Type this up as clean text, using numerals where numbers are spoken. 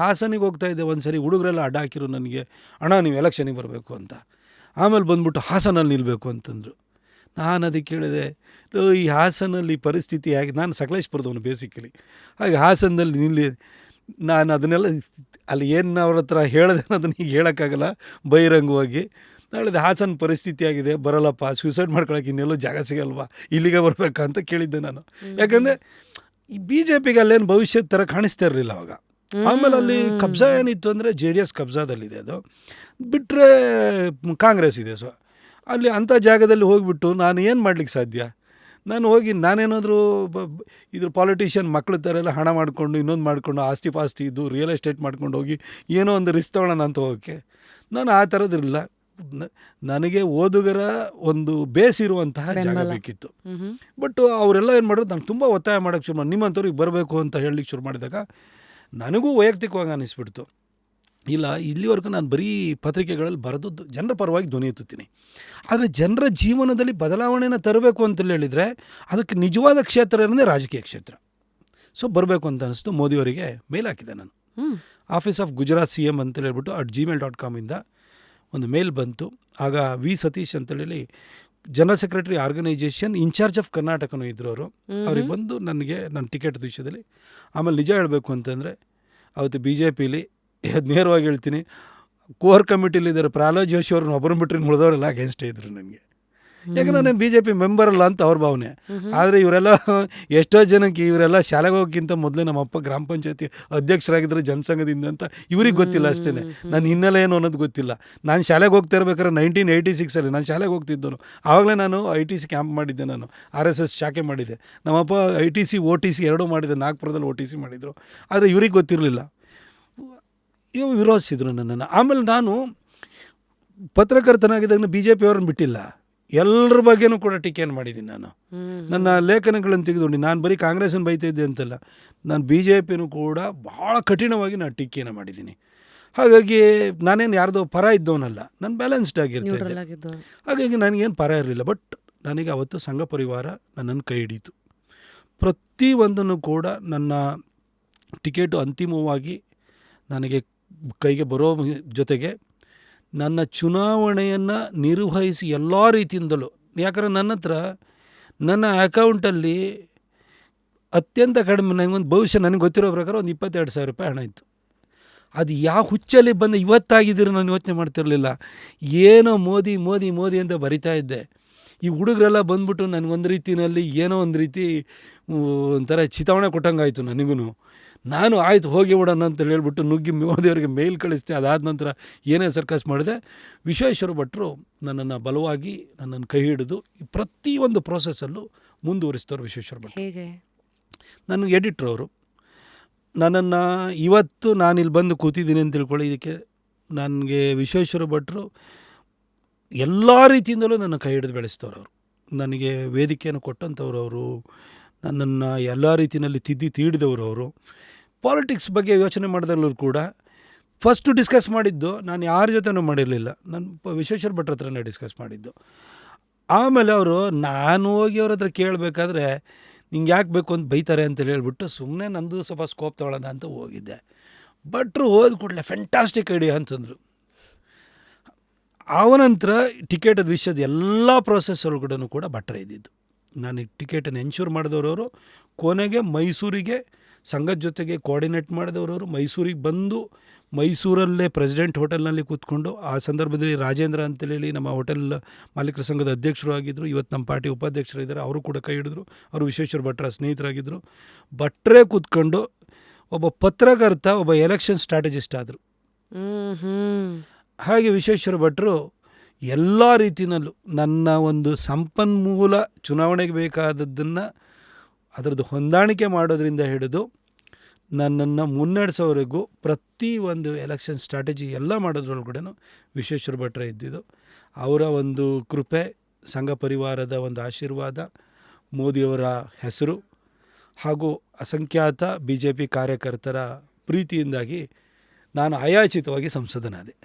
ಹಾಸನಿಗೆ ಹೋಗ್ತಾ ಇದ್ದೆ ಒಂದು ಸರಿ, ಹುಡುಗರೆಲ್ಲ ಅಡ್ಡ ಹಾಕಿರು ನನಗೆ, ಅಣ್ಣ ನೀವು ಎಲೆಕ್ಷನಿಗೆ ಬರಬೇಕು ಅಂತ. ಆಮೇಲೆ ಬಂದ್ಬಿಟ್ಟು ಹಾಸನಲ್ಲಿ ನಿಲ್ಲಬೇಕು ಅಂತಂದರು. ನಾನು ಅದಕ್ಕೆ ಕೇಳಿದೆ, ಈ ಹಾಸನಲ್ಲಿ ಪರಿಸ್ಥಿತಿ ಹೇಗೆ, ನಾನು ಸಕಲೇಶ್ಪುರದವನು ಬೇಸಿಕಲಿ, ಹಾಗೆ ಹಾಸನದಲ್ಲಿ ನಿಲ್ಲಿ, ನಾನು ಅದನ್ನೆಲ್ಲ ಅಲ್ಲಿ ಏನು ಅವ್ರ ಹತ್ರ ಹೇಳಿದೆ ಅನ್ನೋದನ್ನ ಈಗ ಹೇಳೋಕ್ಕಾಗಲ್ಲ ಬಹಿರಂಗವಾಗಿ. ನಾಳೆ ಹಾಸನ ಪರಿಸ್ಥಿತಿ ಆಗಿದೆ, ಬರಲ್ಲಪ್ಪ, ಸೂಸೈಡ್ ಮಾಡ್ಕೊಳಕ್ಕೆ ಇನ್ನೆಲ್ಲೂ ಜಾಗ ಸಿಗಲ್ವಾ, ಇಲ್ಲಿಗೆ ಬರಬೇಕಂತ ಕೇಳಿದ್ದೆ ನಾನು. ಯಾಕಂದರೆ ಈ ಬಿ ಜೆ ಪಿಗೆ ಅಲ್ಲೇನು ಭವಿಷ್ಯದ ಥರ ಕಾಣಿಸ್ತಾ ಇರಲಿಲ್ಲ ಅವಾಗ. ಆಮೇಲೆ ಅಲ್ಲಿ ಕಬ್ಜಾ ಏನಿತ್ತು ಅಂದರೆ JDS ಕಬ್ಜಾದಲ್ಲಿದೆ, ಅದು ಬಿಟ್ಟರೆ ಕಾಂಗ್ರೆಸ್ ಇದೆ. ಸೊ ಅಲ್ಲಿ ಅಂಥ ಜಾಗದಲ್ಲಿ ಹೋಗಿಬಿಟ್ಟು ನಾನು ಏನು ಮಾಡ್ಲಿಕ್ಕೆ ಸಾಧ್ಯ? ನಾನು ಹೋಗಿ ನಾನೇನಾದರೂ ಇದ್ರ ಪಾಲಿಟಿಷಿಯನ್ ಮಕ್ಳ ಥರ ಎಲ್ಲ ಹಣ ಮಾಡಿಕೊಂಡು ಇನ್ನೊಂದು ಮಾಡಿಕೊಂಡು ಆಸ್ತಿ ಪಾಸ್ತಿ ಇದು ರಿಯಲ್ ಎಸ್ಟೇಟ್ ಮಾಡ್ಕೊಂಡು ಹೋಗಿ ಏನೋ ಒಂದು ರಿಸ್ಕ್ ತೊಗೊಳ್ಳೋಣ ಅಂತ ಹೋಗೋಕ್ಕೆ ನಾನು ಆ ಥರದ್ದಿರಲಿಲ್ಲ. ನನಗೆ ಓದುಗರ ಒಂದು ಬೇಸ್ ಇರುವಂತಹ ಜಾಗ ಬೇಕಿತ್ತು. ಬಟ್ ಅವರೆಲ್ಲ ಏನು ಮಾಡೋದು, ನಂಗೆ ತುಂಬ ಒತ್ತಾಯ ಮಾಡೋಕ್ಕೆ ಶುರು ಮಾಡಿ, ನಿಮ್ಮಂಥವ್ರಿಗೆ ಬರಬೇಕು ಅಂತ ಹೇಳಲಿಕ್ಕೆ ಶುರು ಮಾಡಿದಾಗ ನನಗೂ ವೈಯಕ್ತಿಕವಾಗಿ ಅನ್ನಿಸ್ಬಿಡ್ತು, ಇಲ್ಲ ಇಲ್ಲಿವರೆಗೂ ನಾನು ಬರೀ ಪತ್ರಿಕೆಗಳಲ್ಲಿ ಬರೆದು ಜನರ ಪರವಾಗಿ ಧ್ವನಿ ಎತ್ತುತ್ತೀನಿ. ಆದರೆ ಜನರ ಜೀವನದಲ್ಲಿ ಬದಲಾವಣೆಯನ್ನು ತರಬೇಕು ಅಂತೇಳಿ ಹೇಳಿದರೆ ಅದಕ್ಕೆ ನಿಜವಾದ ಕ್ಷೇತ್ರ ಏನಂದರೆ ರಾಜಕೀಯ ಕ್ಷೇತ್ರ. ಸೊ ಬರಬೇಕು ಅಂತ ಅನಿಸ್ತು. ಮೋದಿಯವರಿಗೆ ಮೇಲ್ ಹಾಕಿದೆ ನಾನು, ಆಫೀಸ್ ಆಫ್ ಗುಜರಾತ್ CM ಅಂತೇಳಿ ಹೇಳ್ಬಿಟ್ಟು @gmail.com ಇಂದ ಒಂದು ಮೇಲ್ ಬಂತು. ಆಗ V ಸತೀಶ್ ಅಂತೇಳಿ general secretary organisation in charge of ಕರ್ನಾಟಕನೂ ಇದ್ರು ಅವರು. ಅವ್ರಿಗೆ ಬಂದು ನನಗೆ ನನ್ನ ಟಿಕೆಟ್ ವಿಷಯದಲ್ಲಿ, ಆಮೇಲೆ ನಿಜ ಹೇಳಬೇಕು ಅಂತಂದರೆ ಅವತ್ತು BJPಲಿ ನೇರವಾಗಿ ಹೇಳ್ತೀನಿ, ಕೋರ್ ಕಮಿಟಿಲಿದ್ದಾರೆ ಪ್ರಹ್ಲಾದ್ ಜೋಶಿ ಅವ್ರನ್ನ ಒಬ್ಬರನ್ನ ಬಿಟ್ಟರೆ ಉಳಿದವರೆಲ್ಲ ಅಗೇನ್ಸ್ಟೇ ಇದ್ರು ನನಗೆ. ಯಾಕಂದರೆ ನಾನು BJP ಮೆಂಬರ್ ಅಲ್ಲ ಅಂತ ಅವ್ರ ಭಾವನೆ. ಆದರೆ ಇವರೆಲ್ಲ ಎಷ್ಟೋ ಜನಕ್ಕೆ ಇವರೆಲ್ಲ ಶಾಲೆಗೆ ಹೋಗೋಕ್ಕಿಂತ ಮೊದಲೇ ನಮ್ಮಪ್ಪ ಗ್ರಾಮ ಪಂಚಾಯತಿ ಅಧ್ಯಕ್ಷರಾಗಿದ್ದರು ಜನಸಂಘದಿಂದ ಅಂತ ಇವ್ರಿಗೆ ಗೊತ್ತಿಲ್ಲ ಅಷ್ಟೇ. ನನ್ನ ಹಿನ್ನೆಲೆ ಏನು ಅನ್ನೋದು ಗೊತ್ತಿಲ್ಲ. ನಾನು ಶಾಲೆಗೆ ಹೋಗ್ತಾ ಇರ್ಬೇಕಾದ್ರೆ 1986 ನಾನು ಶಾಲೆಗೆ ಹೋಗ್ತಿದ್ದನು. ಆವಾಗಲೇ ನಾನು ITC ಕ್ಯಾಂಪ್ ಮಾಡಿದ್ದೆ, ನಾನು RSS ಶಾಖೆ ಮಾಡಿದ್ದೆ. ನಮ್ಮಪ್ಪ ITC OTC ಎರಡೂ ಮಾಡಿದ್ದೆ, ನಾಗ್ಪುರದಲ್ಲಿ OTC ಮಾಡಿದರು. ಆದರೆ ಇವ್ರಿಗೆ ಗೊತ್ತಿರಲಿಲ್ಲ, ಇವು ವಿರೋಧಿಸಿದ್ರು ನನ್ನನ್ನು. ಆಮೇಲೆ ನಾನು ಪತ್ರಕರ್ತನಾಗಿದ್ದಾಗ BJP ಅವ್ರನ್ನ ಬಿಟ್ಟಿಲ್ಲ, ಎಲ್ಲರ ಬಗ್ಗೆನೂ ಕೂಡ ಟೀಕೆಯನ್ನು ಮಾಡಿದ್ದೀನಿ. ನಾನು ನನ್ನ ಲೇಖನಗಳನ್ನು ತೆಗೆದುಕೊಂಡು ನಾನು ಬರೀ ಕಾಂಗ್ರೆಸ್ಸನ್ನು ಬೈತಾ ಇದ್ದೆ ಅಂತಲ್ಲ, ನಾನು BJPನೂ ಕೂಡ ಭಾಳ ಕಠಿಣವಾಗಿ ನಾನು ಟೀಕೆಯನ್ನು ಮಾಡಿದ್ದೀನಿ. ಹಾಗಾಗಿ ನಾನೇನು ಯಾರ್ದೋ ಪರ ಇದ್ದವನಲ್ಲ, ನಾನು ಬ್ಯಾಲೆನ್ಸ್ಡ್ ಆಗಿರ್ತಾಯಿದ್ದೆ. ಹಾಗಾಗಿ ನನಗೇನು ಪರ ಇರಲಿಲ್ಲ. ಬಟ್ ನನಗೆ ಅವತ್ತು ಸಂಘ ಪರಿವಾರ ನನ್ನನ್ನು ಕೈ ಹಿಡೀತು. ಪ್ರತಿಯೊಂದನ್ನು ಕೂಡ ನನ್ನ ಟಿಕೆಟು ಅಂತಿಮವಾಗಿ ನನಗೆ ಕೈಗೆ ಬರೋ ಜೊತೆಗೆ ನನ್ನ ಚುನಾವಣೆಯನ್ನು ನಿರ್ವಹಿಸಿ ಎಲ್ಲ ರೀತಿಯಿಂದಲೂ, ಯಾಕಂದರೆ ನನ್ನ ಹತ್ರ ನನ್ನ ಅಕೌಂಟಲ್ಲಿ ಅತ್ಯಂತ ಕಡಿಮೆ ನನಗೊಂದು ಭವಿಷ್ಯ ನನಗೆ ಗೊತ್ತಿರೋ ಪ್ರಕಾರ ಒಂದು 22,000 ರೂಪಾಯಿ ಹಣ ಇತ್ತು. ಅದು ಯಾವ ಹುಚ್ಚಲ್ಲಿ ಬಂದು ಇವತ್ತಾಗಿದ್ದೀರೋ ನಾನು ಯೋಚನೆ ಮಾಡ್ತಿರಲಿಲ್ಲ. ಏನೋ ಮೋದಿ ಮೋದಿ ಮೋದಿ ಅಂತ ಬರಿತಾ ಇದ್ದೆ. ಈ ಹುಡುಗರೆಲ್ಲ ಬಂದ್ಬಿಟ್ಟು ನನಗೊಂದು ರೀತಿಯಲ್ಲಿ ಏನೋ ಒಂದು ರೀತಿ ಒಂಥರ ಚಿತಾವಣೆ ಕೊಟ್ಟಂಗಾಯಿತು ನನಗೂ. ನಾನು ಆಯಿತು ಹೋಗಿ ಬಿಡೋಣ ಅಂತೇಳಿ ಹೇಳ್ಬಿಟ್ಟು ನುಗ್ಗಿ ಮೋದಿಯವರಿಗೆ ಮೇಲ್ ಕಳಿಸ್ತೆ. ಅದಾದ ನಂತರ ಏನೇ ಸರ್ಕಸ್ ಮಾಡಿದೆ, ವಿಶ್ವೇಶ್ವರ ಭಟ್ರು ನನ್ನನ್ನು ಬಲವಾಗಿ ನನ್ನನ್ನು ಕೈ ಹಿಡಿದು ಪ್ರತಿಯೊಂದು ಪ್ರೋಸೆಸ್ಸಲ್ಲೂ ಮುಂದುವರಿಸ್ತವ್ರು ವಿಶ್ವೇಶ್ವರ ಭಟ್ರು. ನನಗೆ ಎಡಿಟ್ರು ಅವರು. ನನ್ನನ್ನು ಇವತ್ತು ನಾನಿಲ್ಲಿ ಬಂದು ಕೂತಿದ್ದೀನಿ ಅಂತ ತಿಳ್ಕೊಳ್ಳಿ, ಇದಕ್ಕೆ ನನಗೆ ವಿಶ್ವೇಶ್ವರ ಭಟ್ರು ಎಲ್ಲ ರೀತಿಯಿಂದಲೂ ನನ್ನ ಕೈ ಹಿಡಿದು ಬೆಳೆಸ್ತವ್ರು. ಅವರು ನನಗೆ ವೇದಿಕೆಯನ್ನು ಕೊಟ್ಟಂಥವ್ರು, ಅವರು ನನ್ನನ್ನು ಎಲ್ಲ ರೀತಿಯಲ್ಲಿ ತೀಡಿದವರು. ಅವರು ಪಾಲಿಟಿಕ್ಸ್ ಬಗ್ಗೆ ಯೋಚನೆ ಮಾಡಿದಾಗಲೂ ಕೂಡ ಫಸ್ಟು ಡಿಸ್ಕಸ್ ಮಾಡಿದ್ದು ನಾನು ಯಾರ ಜೊತೆನೂ ಮಾಡಿರಲಿಲ್ಲ, ನಾನು ವಿಶ್ವೇಶ್ವರ ಭಟ್ರ ಹತ್ರನೇ ಡಿಸ್ಕಸ್ ಮಾಡಿದ್ದು. ಆಮೇಲೆ ಅವರು ನಾನು ಹೋಗಿ ಅವ್ರ ಹತ್ರ ಕೇಳಬೇಕಾದ್ರೆ ನಿಂಗೆ ಯಾಕೆ ಬೇಕು ಅಂತ ಬೈತಾರೆ ಅಂತೇಳಿ ಹೇಳ್ಬಿಟ್ಟು ಸುಮ್ಮನೆ ನಂದು ಸ್ವಲ್ಪ ಸ್ಕೋಪ್ ತೊಗೊಳ್ಳೋಣ ಅಂತ ಹೋಗಿದ್ದೆ. ಭಟ್ರು ಹೋದ ಕೂಡಲೇ ಫ್ಯಾಂಟಾಸ್ಟಿಕ್ ಐಡಿಯಾ ಅಂತಂದರು. ಅವನಂತರ ಟಿಕೆಟದ ವಿಷಯದ ಎಲ್ಲ ಪ್ರೋಸೆಸ್ ಒಳಗಡೆ ಕೂಡ ಭಟ್ರೆ ಇದ್ದಿದ್ದು. ನಾನು ಟಿಕೆಟನ್ನು ಎನ್ಶೂರ್ ಮಾಡಿದವರು. ಕೊನೆಗೆ ಮೈಸೂರಿಗೆ ಸಂಘದ ಜೊತೆಗೆ ಕೋಆರ್ಡಿನೇಟ್ ಮಾಡಿದವರು. ಮೈಸೂರಿಗೆ ಬಂದು ಮೈಸೂರಲ್ಲೇ ಪ್ರೆಸಿಡೆಂಟ್ ಹೋಟೆಲ್ನಲ್ಲಿ ಕೂತ್ಕೊಂಡು, ಆ ಸಂದರ್ಭದಲ್ಲಿ ರಾಜೇಂದ್ರ ಅಂತೇಳಿ ನಮ್ಮ ಹೋಟೆಲ್ ಮಾಲೀಕರ ಸಂಘದ ಅಧ್ಯಕ್ಷರು ಆಗಿದ್ದರು, ಇವತ್ತು ನಮ್ಮ ಪಾರ್ಟಿ ಉಪಾಧ್ಯಕ್ಷರು ಇದ್ದಾರೆ, ಅವರು ಕೂಡ ಕೈ ಹಿಡಿದ್ರು. ಅವರು ವಿಶ್ವೇಶ್ವರ ಭಟ್ರ ಸ್ನೇಹಿತರಾಗಿದ್ದರು. ಭಟ್ರೇ ಕೂತ್ಕೊಂಡು ಒಬ್ಬ ಪತ್ರಕರ್ತ, ಒಬ್ಬ ಎಲೆಕ್ಷನ್ ಸ್ಟ್ರಾಟಜಿಸ್ಟ್ ಆದರು. ಹಾಗೆ ವಿಶ್ವೇಶ್ವರ ಭಟ್ರು ಎಲ್ಲ ರೀತಿಯಲ್ಲೂ ನನ್ನ ಒಂದು ಸಂಪನ್ಮೂಲ ಚುನಾವಣೆಗೆ ಬೇಕಾದದ್ದನ್ನು ಅದರದ್ದು ಹೊಂದಾಣಿಕೆ ಮಾಡೋದ್ರಿಂದ ಹಿಡಿದು ನನ್ನನ್ನು ಮುನ್ನಡೆಸೋವರೆಗೂ ಪ್ರತಿಯೊಂದು ಎಲೆಕ್ಷನ್ ಸ್ಟ್ರಾಟಜಿ ಎಲ್ಲ ಮಾಡೋದ್ರೊಳಗಡೆ ವಿಶ್ವೇಶ್ವರ ಭಟ್ರೆ ಇದ್ದಿದ್ದು. ಅವರ ಒಂದು ಕೃಪೆ, ಸಂಘ ಪರಿವಾರದ ಒಂದು ಆಶೀರ್ವಾದ, ಮೋದಿಯವರ ಹೆಸರು ಹಾಗೂ ಅಸಂಖ್ಯಾತ BJP ಕಾರ್ಯಕರ್ತರ ಪ್ರೀತಿಯಿಂದಾಗಿ ನಾನು ಅಯಾಚಿತವಾಗಿ ಸಂಸದನಾದೆ.